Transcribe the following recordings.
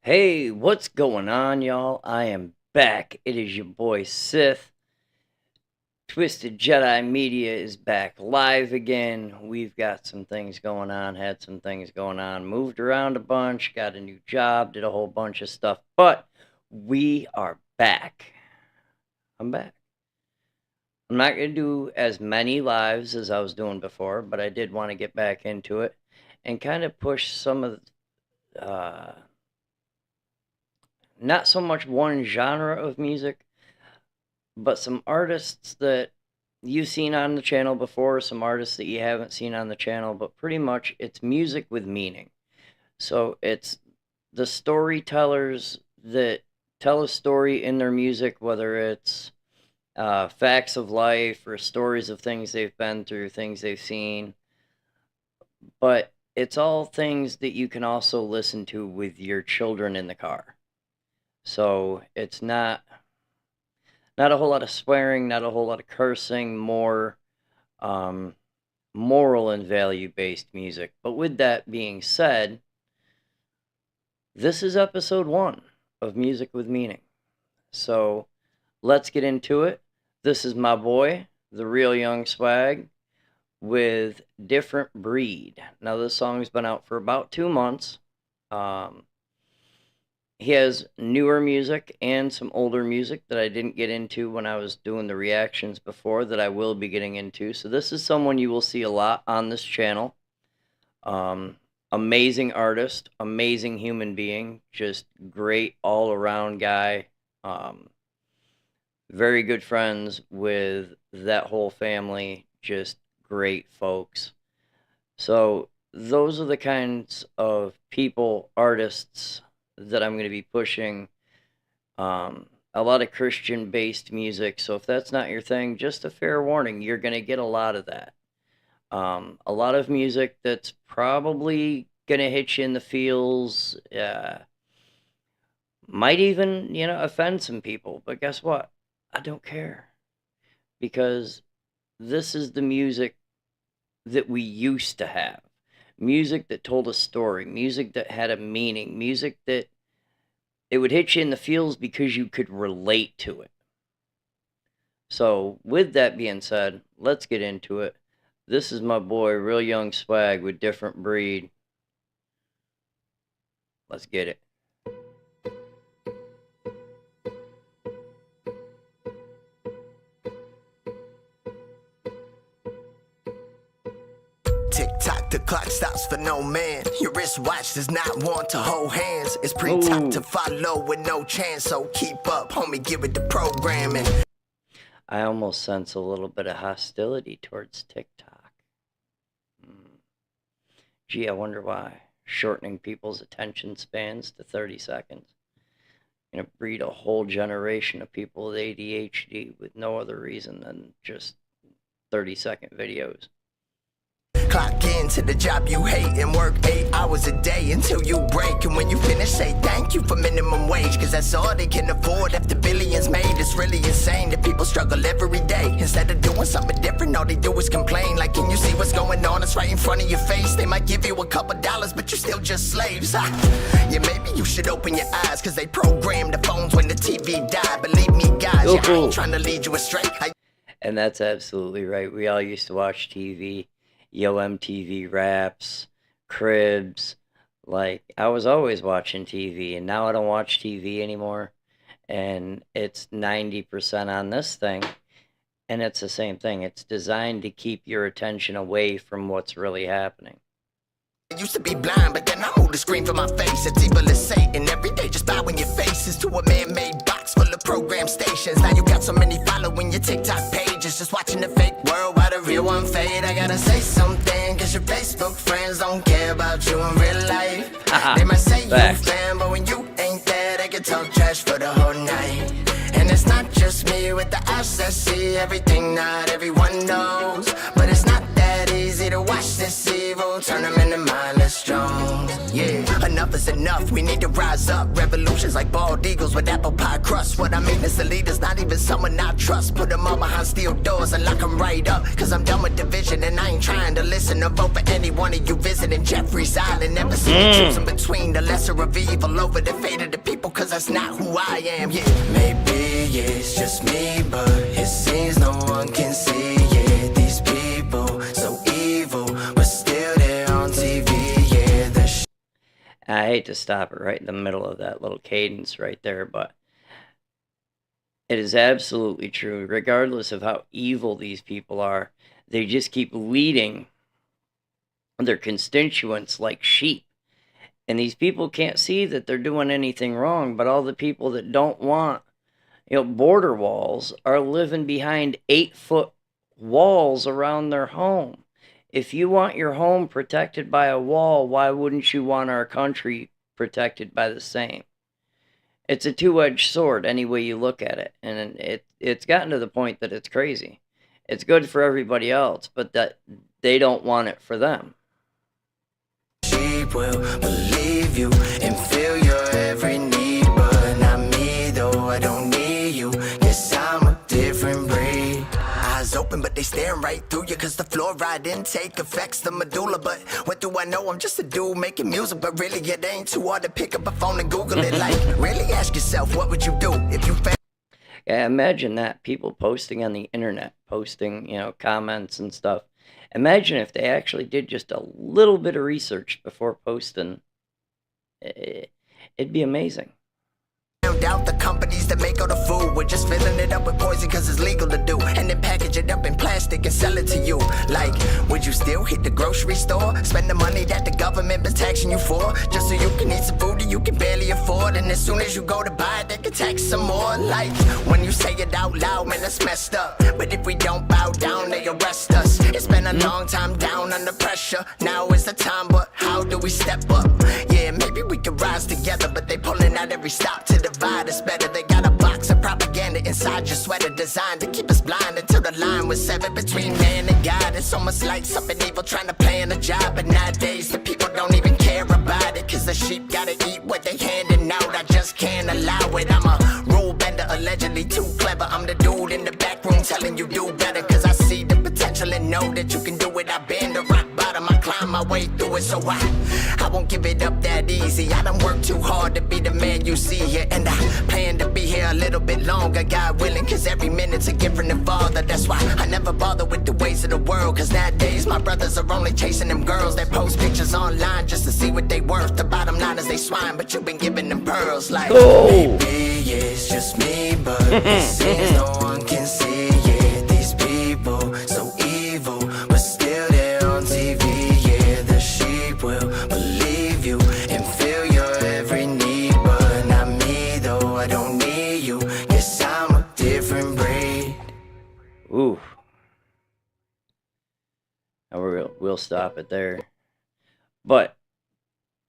Hey, what's going on, y'all? I am back. It is your boy Sith. Twisted Jedi Media is back live again. We've got some things going on, had some things going on, moved around a bunch, got a new job, did a whole bunch of stuff, but we are back. I'm back. I'm not going to do as many lives as I was doing before, but I did want to get back into it and kind of push some of not so much one genre of music, but some artists that you've seen on the channel before, some artists that you haven't seen on the channel, but pretty much it's music with meaning. So it's the storytellers that tell a story in their music, whether it's facts of life or stories of things they've been through, things they've seen. But it's all things that you can also listen to with your children in the car. So it's not a whole lot of swearing, not a whole lot of cursing, more moral and value-based music. But with that being said, this is episode 1 of Music with Meaning. So let's get into it. This is my boy, the real Young Swagg, with Different Breed. Now this song's been out for about 2 months. He has newer music and some older music that I didn't get into when I was doing the reactions before that I will be getting into. So this is someone you will see a lot on this channel. Amazing artist, amazing human being, just great all-around guy. Very good friends with that whole family, just great folks. So those are the kinds of people, artists, that I'm going to be pushing. A lot of Christian-based music, so if that's not your thing, just a fair warning, you're going to get a lot of that. A lot of music that's probably going to hit you in the feels, might even, offend some people, but guess what? I don't care, because this is the music that we used to have. Music that told a story, music that had a meaning, music that it would hit you in the feels because you could relate to it. So with that being said, let's get into it. This is my boy, Real Young Swagg with Different Breed. Let's get it. Tick-tock, the clock stops for no man. Your wristwatch does not want to hold hands. It's pre-top to follow with no chance. So keep up, homie, give it the programming. I almost sense a little bit of hostility towards TikTok. Gee, I wonder why. Shortening people's attention spans to 30 seconds. Gonna breed a whole generation of people with ADHD with no other reason than just 30-second videos. Clock into the job you hate and work 8 hours a day until you break. And when you finish, say thank you for minimum wage, cause that's all they can afford after billions made. It's really insane that people struggle every day. Instead of doing something different, all they do is complain. Like, can you see what's going on? It's right in front of your face. They might give you a couple dollars, but you're still just slaves. Yeah, maybe you should open your eyes, cause they program the phones when the TV died. Believe me, guys, yeah, I ain't trying to lead you astray. And that's absolutely right. We all used to watch TV. Yo MTV Raps, Cribs. Like, I was always watching TV, and now I don't watch TV anymore. And it's 90% on this thing, and it's the same thing. It's designed to keep your attention away from what's really happening. I used to be blind, but then I moved the screen from my face. It's evil as Satan. Every day just bowing your faces to a man-made box full of program stations. Now you got so many following your TikTok pages, just watching the fake world while the real one fade. I gotta say something, cause your Facebook friends don't care about you in real life. They might say you fan, but when you ain't there, they can talk trash for the whole night. And it's not just me with the eyes that see everything not everyone knows, but it's not that easy easy to watch this evil turn them into mindless drones. Yeah, enough is enough, we need to rise up. Revolutions like bald eagles with apple pie crust. What I mean is the leader's not even someone I trust. Put them all behind steel doors and lock them right up. Cause I'm done with division and I ain't trying to listen or vote for any one of you visiting Jeffrey's Island. Never see me choosing between the lesser of evil over the fate of the people, cause that's not who I am. Yeah, maybe it's just me, but it seems no one can see it. These people so evil, but still they're on TV. Yeah, the I hate to stop it right in the middle of that little cadence right there, but it is absolutely true. Regardless of how evil these people are, they just keep leading their constituents like sheep. And these people can't see that they're doing anything wrong, but all the people that don't want, border walls are living behind 8-foot walls around their home. If you want your home protected by a wall, why wouldn't you want our country protected by the same? It's a two-edged sword any way you look at it, and it's gotten to the point that it's crazy. It's good for everybody else, but that they don't want it for them. sheep will believe you and feel your every need, but not me though. I don't need you. Guess I'm a different breed. Eyes open, but they staring right through you, cause the fluoride intake affects the medulla. But what do I know? I'm just a dude making music, but really it ain't too hard to pick up a phone and Google it. Like, really ask yourself, what would you do if you found... Yeah, imagine that. People posting on the internet, posting, comments and stuff. Imagine if they actually did just a little bit of research before posting. It'd be amazing. out the companies that make all the food. We're just filling it up with poison cause it's legal to do, and then package it up in plastic and sell it to you. Like, would you still hit the grocery store, spend the money that the government been taxing you for, just so you can eat some food that you can barely afford, and as soon as you go to buy it, they can tax some more? Like, when you say it out loud, man, that's messed up. But if we don't bow down, they arrest us. It's been a long time down under pressure. Now is the time, but how do we step up? Yeah, maybe we could rise together, but they pulling out every stop to divide us better. They got a box of propaganda inside your sweater designed to keep us blind until the line was severed between man and God. It's almost like something evil trying to plan a job, but nowadays the people don't even care about it, cause the sheep gotta eat what they handing out. I just can't allow it. I'm a rule bender, allegedly too clever. I'm the dude in the back room telling you do better, cause I see the potential and know that you can do it. I've been to rock bottom, I climb my way through it, so I won't give it up that easy. I done worked too hard to be the man you see here, and I plan to be here a little bit longer, God willing, cause every minute's a gift from the Father. That's why I never bother with the ways of the world, cause nowadays my brothers are only chasing them girls that post pictures online just to see what they worth. The bottom line is they swine, but you've been giving them pearls. Like, maybe it's just me, but it seems no one can see it. These people so evil, but still they're on TV. Yeah, the sheep will believe you and feel your every need, but not me though. I don't need you. Guess I'm a different breed. Ooh. And we'll stop it there. But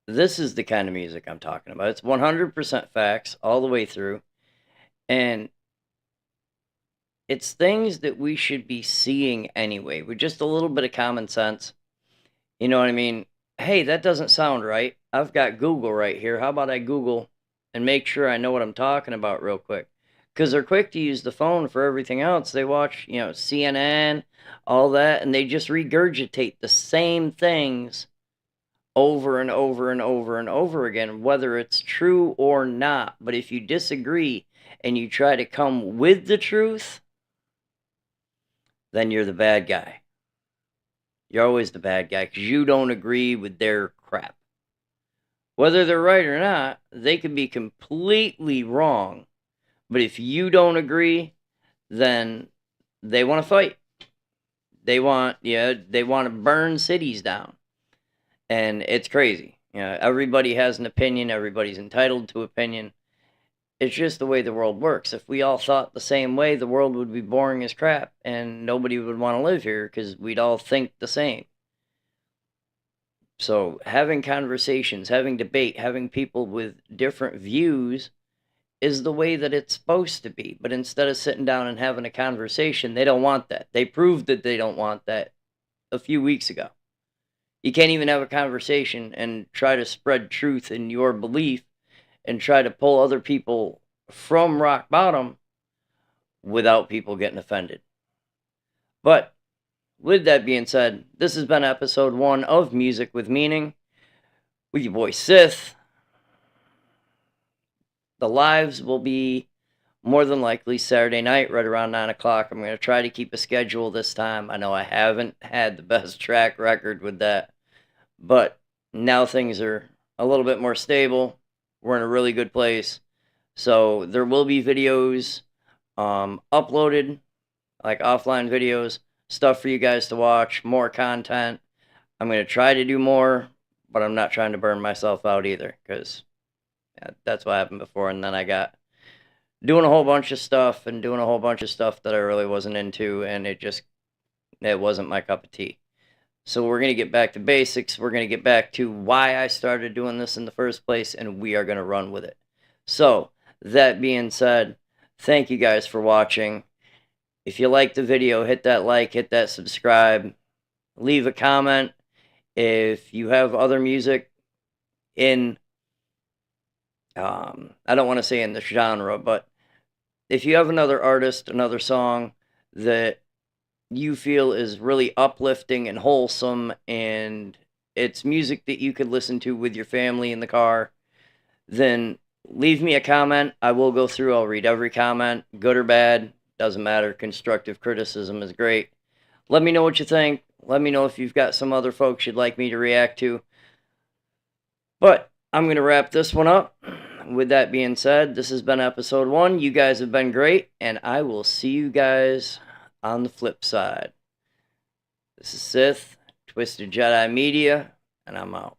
this is the kind of music I'm talking about. It's 100% facts all the way through. And it's things that we should be seeing anyway, with just a little bit of common sense. You know what I mean? Hey, that doesn't sound right. I've got Google right here. How about I Google and make sure I know what I'm talking about real quick? Because they're quick to use the phone for everything else. They watch, CNN, all that, and they just regurgitate the same things over and over and over and over again, whether it's true or not. But if you disagree and you try to come with the truth, then you're the bad guy. You're always the bad guy because you don't agree with their crap. Whether they're right or not, they could be completely wrong. But if you don't agree, then they want to fight. They want to burn cities down. And it's crazy. Everybody has an opinion. Everybody's entitled to opinion. It's just the way the world works. If we all thought the same way, the world would be boring as crap, and nobody would want to live here because we'd all think the same. So having conversations, having debate, having people with different views is the way that it's supposed to be. But instead of sitting down and having a conversation, they don't want that. They proved that they don't want that a few weeks ago. You can't even have a conversation and try to spread truth in your belief and try to pull other people from rock bottom without people getting offended. But with that being said, this has been episode 1 of Music with Meaning with your boy Sith. The lives will be more than likely Saturday night right around 9 o'clock. I'm going to try to keep a schedule this time. I know I haven't had the best track record with that, but now things are a little bit more stable. We're in a really good place. So there will be videos uploaded, like offline videos, stuff for you guys to watch, more content. I'm going to try to do more, but I'm not trying to burn myself out either, because that's what happened before. And then I got doing a whole bunch of stuff that I really wasn't into, and it wasn't my cup of tea. So we're going to get back to basics. We're going to get back to why I started doing this in the first place, and we are going to run with it. So, that being said, thank you guys for watching. If you liked the video, hit that like, hit that subscribe, leave a comment. If you have other music in, I don't want to say in this genre, but if you have another artist, another song that you feel is really uplifting and wholesome, and it's music that you could listen to with your family in the car, then leave me a comment. I will go through. I'll read every comment, good or bad. Doesn't matter. Constructive criticism is great. Let me know what you think. Let me know if you've got some other folks you'd like me to react to. But I'm going to wrap this one up. With that being said, this has been episode 1. You guys have been great, and I will see you guys on the flip side. This is Sith, Twisted Jedi Media, and I'm out.